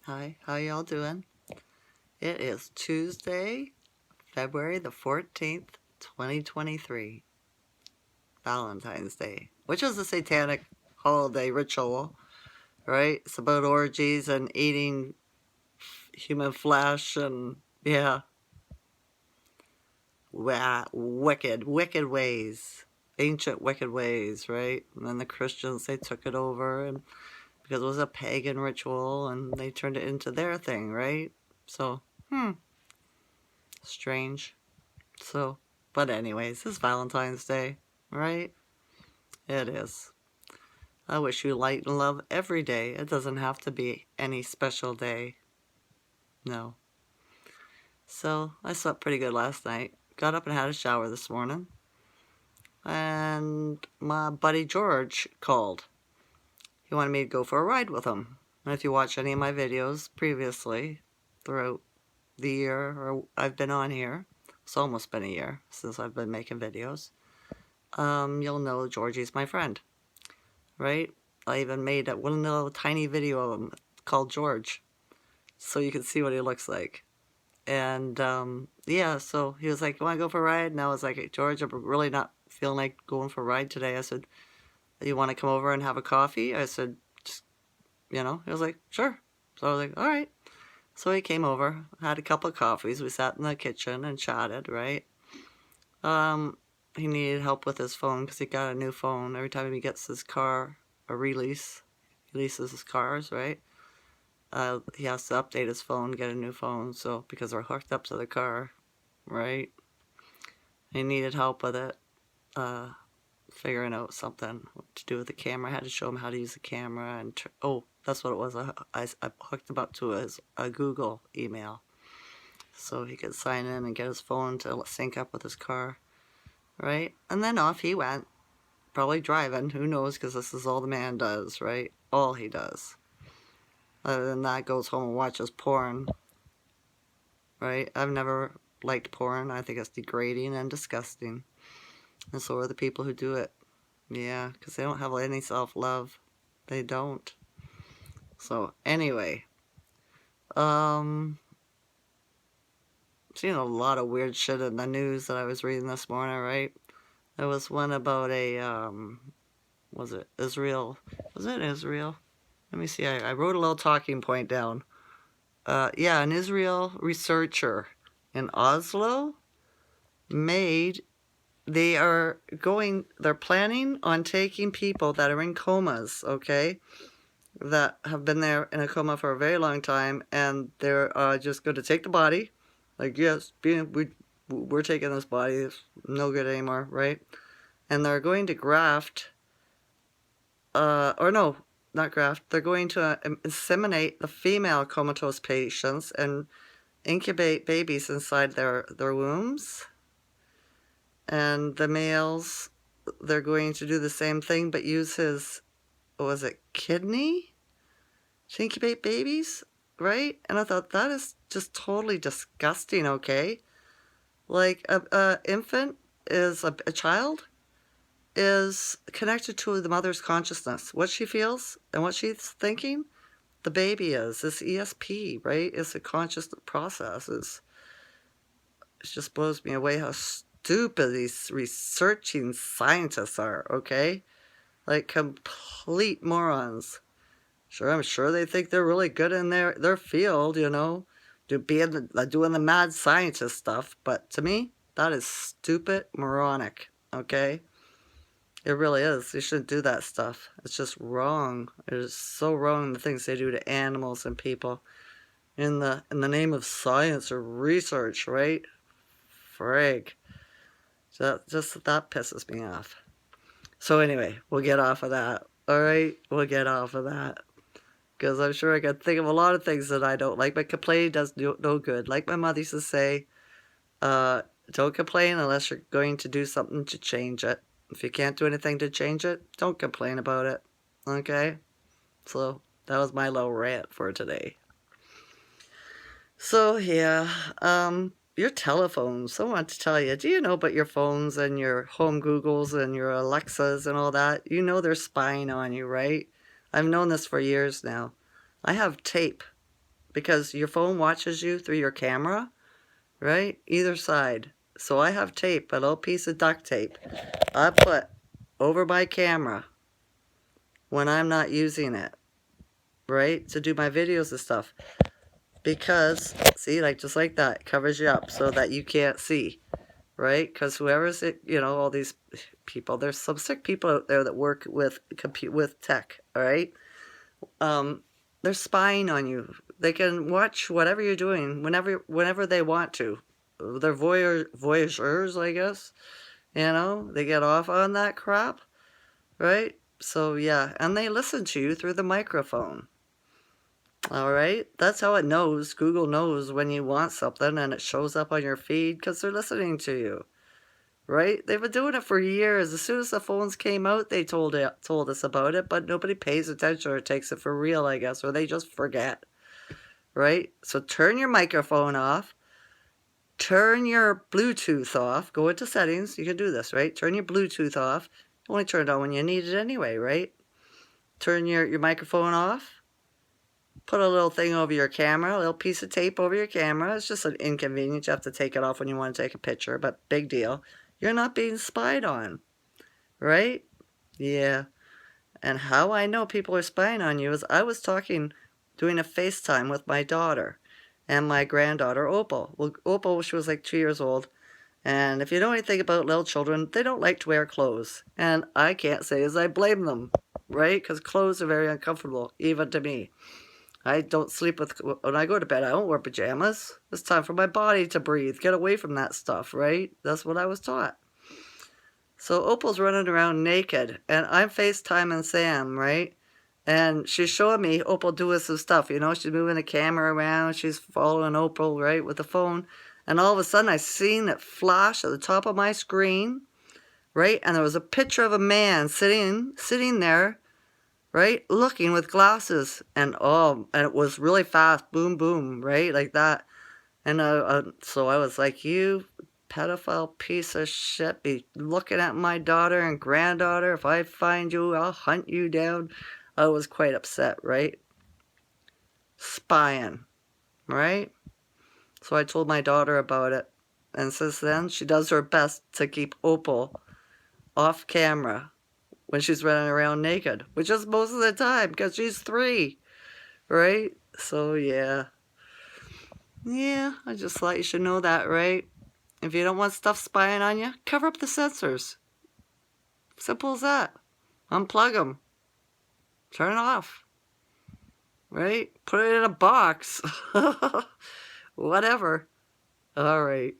Hi, how y'all doing? It is Tuesday, February the 14th, 2023, Valentine's Day, which is a satanic holiday ritual, right? It's about orgies and eating human flesh and, yeah, wicked ways. Ancient wicked ways, right? And then the Christians, they took it over and because it was a pagan ritual and they turned it into their thing, right? So, strange. So, but anyways, it's Valentine's Day, right? It is. I wish you light and love every day. It doesn't have to be any special day. No. So, I slept pretty good last night. Got up and had a shower this morning. And my buddy George called. He wanted me to go for a ride with him. And if you watch any of my videos previously, throughout the year or I've been on here, it's almost been a year since I've been making videos. You'll know Georgie's my friend, right? I even made one little tiny video of him called George, so you can see what he looks like. And yeah, so he was like, "You want to go for a ride?" And I was like, "Hey, George, I'm really not feeling like going for a ride today." I said, "You want to come over and have a coffee?" I said, "Just, you know." He was like, "Sure." So I was like, "All right." So he came over, had a couple of coffees. We sat in the kitchen and chatted, right? Um, he needed help with his phone because he got a new phone. Every time he gets his car a release, he leases his cars, right? He has to update his phone, get a new phone, so because they're hooked up to the car, right? He needed help with it, uh, figuring out something to do with the camera. I had to show him how to use the camera, and that's what it was. I hooked him up to a Google email, so he could sign in and get his phone to sync up with his car, right? And then off he went, probably driving. Who knows? Because this is all the man does, right? All he does. Other than that, goes home and watches porn, right? I've never liked porn. I think it's degrading and disgusting. And so are the people who do it. Yeah, because they don't have any self-love. They don't. So, anyway. Seen a lot of weird shit in the news that I was reading this morning, right? There was one about was it Israel? Was it Israel? Let me see. I wrote a little talking point down. Yeah, an Israel researcher in Oslo made. They're planning on taking people that are in comas, okay, that have been there in a coma for a very long time, and they're just going to take the body, like, yes, we're taking this body, it's no good anymore, right? And they're going to graft, or no, not graft, they're going to inseminate the female comatose patients and incubate babies inside their wombs. And the males, they're going to do the same thing, but use his, what was it, kidney to incubate babies, right? And I thought, that is just totally disgusting, okay? Like, a infant is, a child is connected to the mother's consciousness. What she feels and what she's thinking, the baby is. This ESP, right? It's a conscious process. It just blows me away how stupid these researching scientists are, okay? Like complete morons. Sure, I'm sure they think they're really good in their field, you know, doing the mad scientist stuff. But to me, that is stupid, moronic, okay? It really is. They shouldn't do that stuff. It's just wrong. It is so wrong, the things they do to animals and people in the name of science or research, right? Frig. That pisses me off. So anyway, we'll get off of that. All right, we'll get off of that. Because I'm sure I can think of a lot of things that I don't like, but complaining does no good. Like my mother used to say, don't complain unless you're going to do something to change it. If you can't do anything to change it, don't complain about it. Okay? So that was my little rant for today. So yeah, your telephones. I want to tell you, do you know about your phones and your home Googles and your Alexas and all that? You know they're spying on you, right? I've known this for years now. I have tape because your phone watches you through your camera, right? Either side. So I have tape, a little piece of duct tape I put over my camera when I'm not using it, right? To do my videos and stuff. Because, see, like just like that, it covers you up so that you can't see, right? Because whoever's it, you know, all these people, there's some sick people out there that work with tech, all right? They're spying on you. They can watch whatever you're doing whenever they want to. They're voyageurs, I guess. You know, they get off on that crap, right? So yeah, and they listen to you through the microphone. All right, that's how it knows. Google knows when you want something, and it shows up on your feed because they're listening to you, right? They've been doing it for years. As soon as the phones came out, they told us about it, but nobody pays attention or takes it for real, I guess, or they just forget, right? So turn your microphone off. Turn your Bluetooth off. Go into settings. You can do this, right? Turn your Bluetooth off. Only turn it on when you need it anyway, right? Turn your microphone off. Put a little thing over your camera, a little piece of tape over your camera. It's just an inconvenience. You have to take it off when you want to take a picture, but big deal. You're not being spied on, right? Yeah. And how I know people are spying on you is I was doing a FaceTime with my daughter and my granddaughter, Opal. Well, Opal, she was like 2 years old. And if you know anything about little children, they don't like to wear clothes. And I can't say as I blame them, right? Because clothes are very uncomfortable, even to me. I don't sleep when I go to bed, I don't wear pajamas. It's time for my body to breathe. Get away from that stuff, right? That's what I was taught. So Opal's running around naked, and I'm FaceTiming Sam, right? And she's showing me Opal doing some stuff, you know? She's moving the camera around, she's following Opal, right, with the phone. And all of a sudden, I seen it flash at the top of my screen, right? And there was a picture of a man sitting there, right? Looking with glasses, and and it was really fast, boom, boom, right? Like that. And so I was like, you pedophile piece of shit, be looking at my daughter and granddaughter. If I find you, I'll hunt you down. I was quite upset, right? Spying, right? So I told my daughter about it. And since then, she does her best to keep Opal off camera when she's running around naked, which is most of the time because she's 3, right? So yeah. Yeah, I just thought you should know that, right? If you don't want stuff spying on you, cover up the sensors. Simple as that. Unplug them. Turn it off. Right? Put it in a box. Whatever. All right.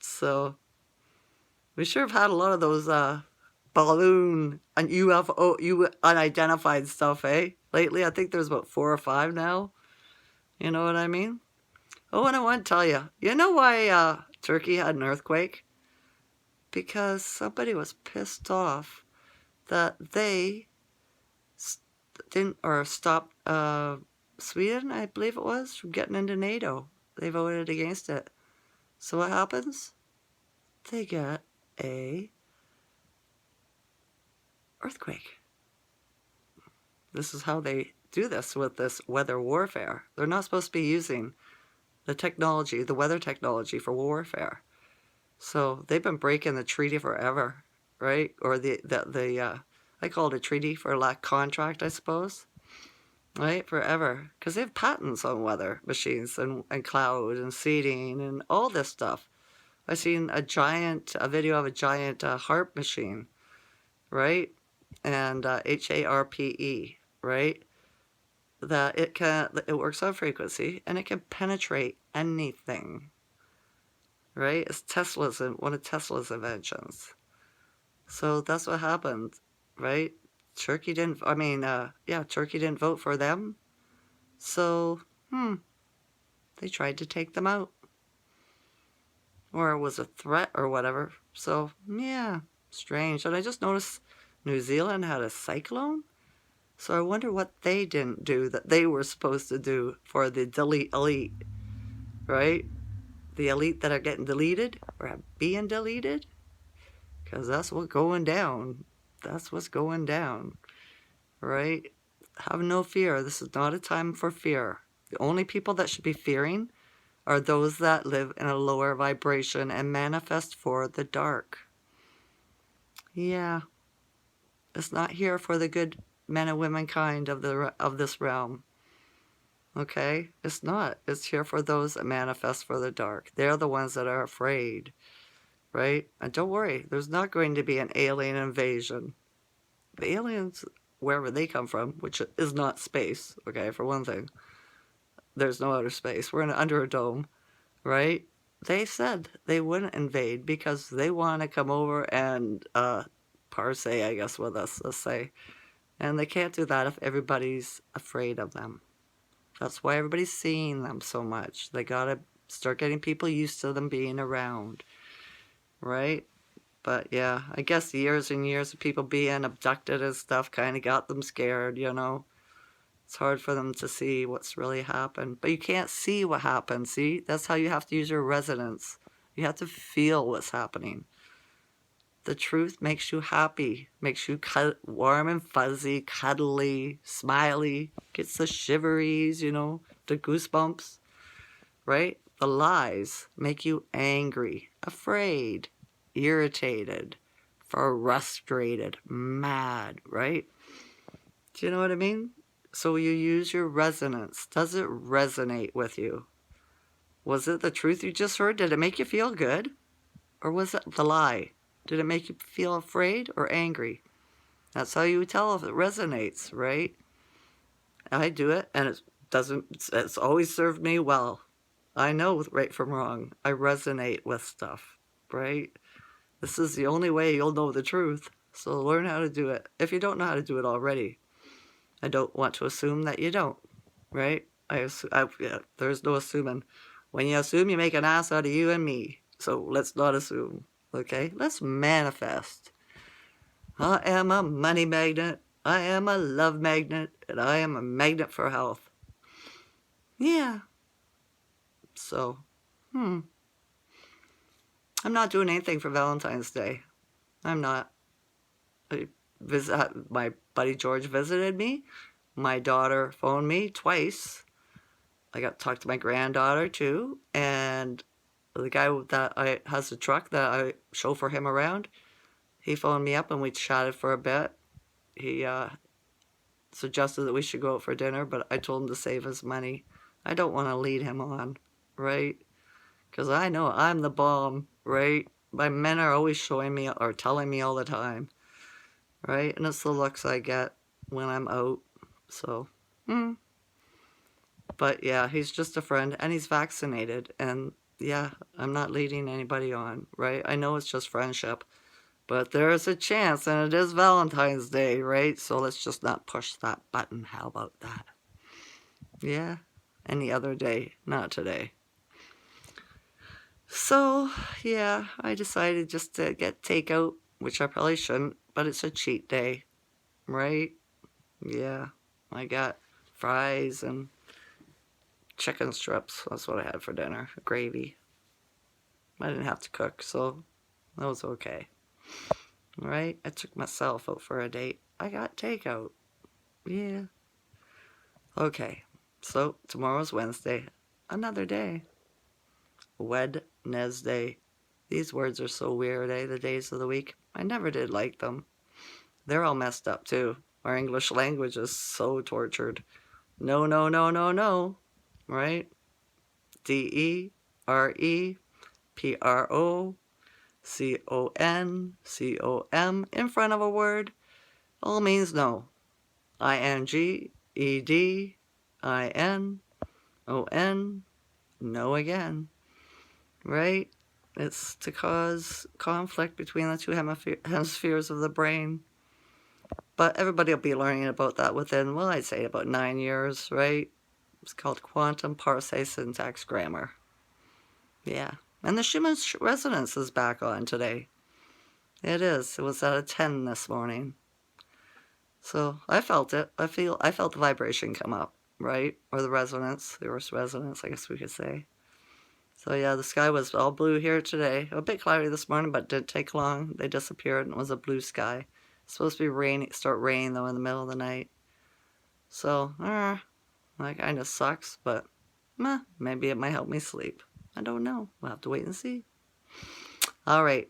So, we sure have had a lot of those balloon and UFO, unidentified stuff, eh? Lately, I think there's about 4 or 5 now. You know what I mean? Oh, and I want to tell you, you know why Turkey had an earthquake? Because somebody was pissed off that they didn't, or stopped Sweden, I believe it was, from getting into NATO. They voted against it. So what happens? They get a earthquake. This is how they do this with this weather warfare. They're not supposed to be using the technology, the weather technology for warfare. So they've been breaking the treaty forever, right? Or I call it a treaty for lack contract, I suppose, right? Forever. Because they have patents on weather machines and cloud and seeding and all this stuff. I seen a video of a giant harp machine, right? And HARPE, right? That it works on frequency and it can penetrate anything, right? It's one of Tesla's inventions. So that's what happened, right? Turkey didn't vote for them. So, they tried to take them out. Or it was a threat or whatever. So, yeah, strange. And I just noticed New Zealand had a cyclone. So I wonder what they didn't do that they were supposed to do for the elite, right? The elite that are getting deleted or being deleted. Because that's what's going down. That's what's going down, right? Have no fear. This is not a time for fear. The only people that should be fearing are those that live in a lower vibration and manifest for the dark. Yeah, it's not here for the good men and womankind of this realm. Okay? It's not. It's here for those that manifest for the dark. They're the ones that are afraid, right? And don't worry, there's not going to be an alien invasion. The aliens, wherever they come from, which is not space, okay, for one thing, there's no outer space. We're under a dome, right? They said they wouldn't invade because they want to come over and parse, I guess, with us, let's say. And they can't do that if everybody's afraid of them. That's why everybody's seeing them so much. They gotta start getting people used to them being around, right? But yeah, I guess years and years of people being abducted and stuff kind of got them scared, you know? It's hard for them to see what's really happened. But you can't see what happened, see? That's how you have to use your resonance. You have to feel what's happening. The truth makes you happy, makes you warm and fuzzy, cuddly, smiley, gets the shiveries, you know, the goosebumps, right? The lies make you angry, afraid, irritated, frustrated, mad, right? Do you know what I mean? So you use your resonance. Does it resonate with you? Was it the truth you just heard? Did it make you feel good? Or was it the lie? Did it make you feel afraid or angry? That's how you tell if it resonates, right? I do it, and it doesn't. It's always served me well. I know right from wrong. I resonate with stuff, right? This is the only way you'll know the truth. So learn how to do it. If you don't know how to do it already, I don't want to assume that you don't, right? Yeah, there's no assuming. When you assume, you make an ass out of you and me. So let's not assume. Okay, let's manifest. I am a money magnet, I am a love magnet, and I am a magnet for health. Yeah. So, I'm not doing anything for Valentine's Day. I'm not. My buddy George visited me. My daughter phoned me twice. I got to talk to my granddaughter too, and the guy that has a truck that I chauffeur him around, he phoned me up and we chatted for a bit. He suggested that we should go out for dinner, but I told him to save his money. I don't want to lead him on, right? Because I know I'm the bomb, right? My men are always showing me or telling me all the time, right? And it's the looks I get when I'm out. So, But yeah, he's just a friend and he's vaccinated. And yeah, I'm not leading anybody on, right? I know it's just friendship. But there is a chance, and it is Valentine's Day, right? So let's just not push that button. How about that? Yeah, any other day, not today. So, yeah, I decided just to get takeout, which I probably shouldn't, but it's a cheat day, right? Yeah, I got fries and chicken strips. That's what I had for dinner, gravy. I didn't have to cook, so that was okay. Right? I took myself out for a date. I got takeout. Yeah. Okay. So tomorrow's Wednesday. Another day. Wednesday. These words are so weird, eh? The days of the week. I never did like them. They're all messed up too. Our English language is so tortured. No, no, no, no, no. Right? DEREPROCONCOM in front of a word all means no. INGEDINON, no again. Right? It's to cause conflict between the two hemispheres of the brain. But everybody will be learning about that within, well, I'd say about 9 years, right? It's called quantum parse syntax grammar. Yeah. And the Schumann resonance is back on today. It is. It was at a 10 this morning. So I felt it. I felt the vibration come up, right? Or the resonance, the Earth's resonance, I guess we could say. So yeah, the sky was all blue here today. A bit cloudy this morning, but didn't take long. They disappeared and it was a blue sky. It's supposed to be raining, start raining though in the middle of the night. So, That kind of sucks, but maybe it might help me sleep. I don't know. We'll have to wait and see. All right.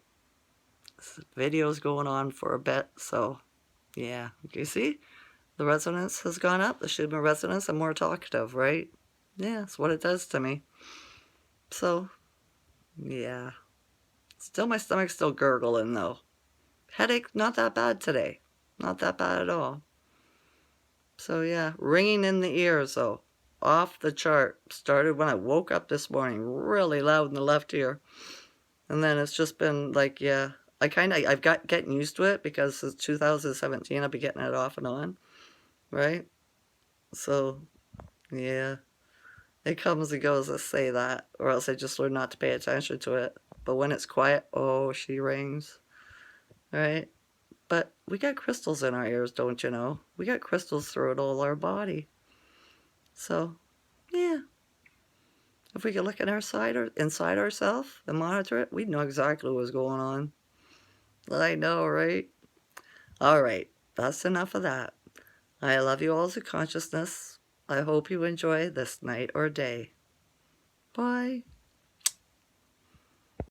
This video's going on for a bit, so yeah. You see? The resonance has gone up. The Schumann resonance. I'm more talkative, right? Yeah, that's what it does to me. So, yeah. Still, my stomach's still gurgling, though. Headache, not that bad today. Not that bad at all. So, yeah. Ringing in the ears, though. Off the chart. Started when I woke up this morning. Really loud in the left ear. And then it's just been like, yeah. I've got getting used to it because since 2017 I've been getting it off and on. Right? So, yeah. It comes and goes, let's say that. Or else I just learn not to pay attention to it. But when it's quiet, oh, she rings. Right? But we got crystals in our ears, don't you know? We got crystals throughout all our body. So, yeah. If we could look at our side or inside ourselves and monitor it, we'd know exactly what's going on. I know, right? All right. That's enough of that. I love you all to consciousness. I hope you enjoy this night or day. Bye.